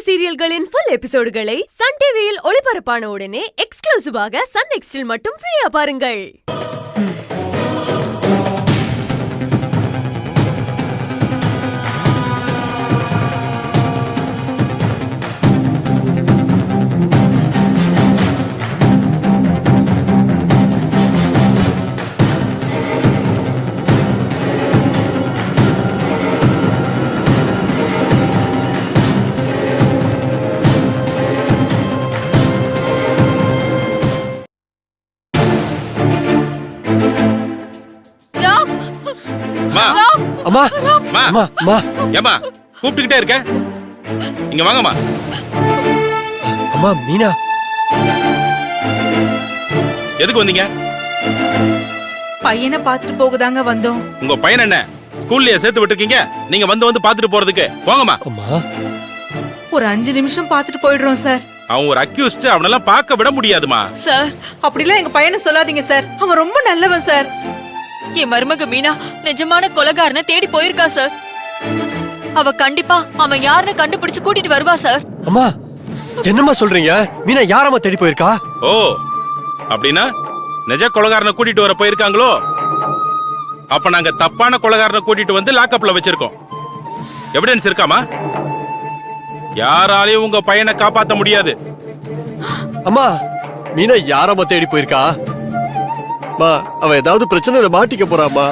சீரியல்களின் full எபிசோடுகளை Sun டிவியில் ஒளிபரப்பான உடனே எக்ஸ்க்ளூசிவாக சன் நெக்ஸ்டில் மட்டும் ஃப்ரீயா பாருங்கள். அம்மா அம்மா அம்மா ஏமா கூப்பிட்டுக்கிட்டே இருக்க, இங்க வாங்கம்மா. அம்மா மீனா, எதுக்கு வந்தீங்க? பையனை பாத்துட்டு போகதாங்க வந்தோம். உங்க பையன் என்ன ஸ்கூல்லயே சேர்த்து விட்டுருக்கீங்க? நீங்க வந்து பாத்துட்டு போறதுக்கு போங்கம்மா. அம்மா ஒரு 5 நிமிஷம் பாத்துட்டு போயிடுறோம் சார். அவன் ஒரு அக்யூஸ்ட், அவனெல்லாம் பார்க்க விட முடியாதுமா. சார் அப்படிலாம் எங்க பையனை சொல்லாதீங்க சார், அவன் ரொம்ப நல்லவன் சார். என் மருமக மீனா நிஜமான கொலைகாரனை தேடி போயிருக்கா சார். அவ கண்டிப்பா அவன் யாருன்னு கண்டுபிடிச்சு கூட்டிட்டு வருவா சார். அம்மா என்னம்மா சொல்றீங்க? மீனா யாரம்மா தேடி போயிருக்கா? ஓ அப்படின்னா நிஜ கொலைகாரனை கூட்டிட்டு வர போயிருக்காங்களோ? அப்ப நாங்க தப்பான கொலைகாரனை கூட்டிட்டு வந்து லாக்அப்ல வச்சிருக்கோம். எவிடன்ஸ் இருக்காமா? யாராலையும் உங்க பையனை காப்பாத்த முடியாது. அம்மா மீனா யாரம்மா தேடி போயிருக்கா? அவ ஏதாவது பிரச்சனையில மாட்டிக்க போறாமா?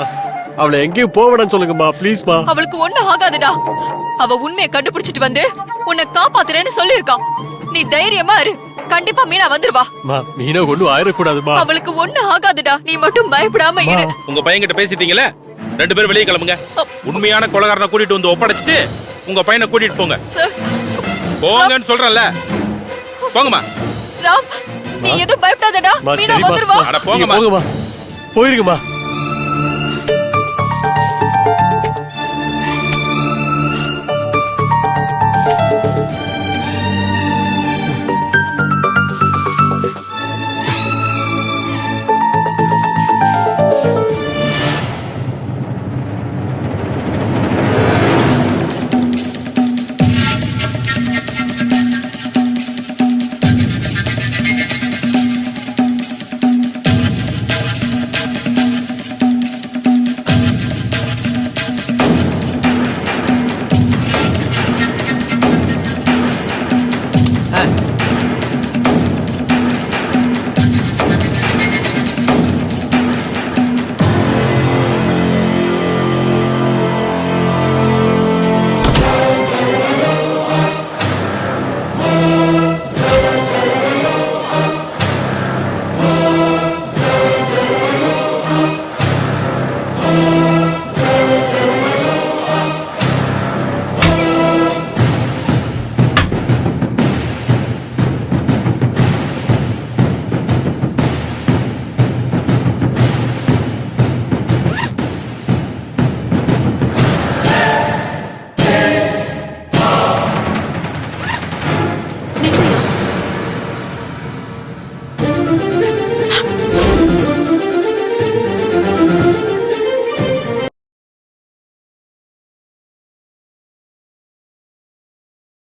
அவளை எங்கேயும் போவடான்னு சொல்லுங்கம்மா, ப்ளீஸ்மா. அவளுக்கு ஒண்ணும் ஆகாதுடா. அவ உண்மையை கண்டுபிடிச்சிட்டு வந்து உன்னை காப்பாத்துறேன்னு சொல்லிருக்கா. நீ தைரியமா இரு, கண்டிப்பா மீனா வந்துருவா. மீனா ஒண்ணும் ஆயிடக்கூடாதுமா. அவளுக்கு ஒண்ணும் ஆகாதுடா, நீ மட்டும் பயப்படாம இரு. உங்க பையன் கிட்ட பேசிட்டீங்களே, 2 பேரும் வெளியே கிளம்புங்க. உண்மையான கொலைகாரனை கூட்டிட்டு வந்து ஒப்படைச்சிட்டு உங்க பையனை கூட்டிட்டு போங்க. போங்கன்னு சொல்றேன்ல, போங்கம்மா. ராம், நீ எதுவும் பயப்படாதடா, மீனா வந்துருவா. அட போங்கம்மா, போயிருங்கம்மா.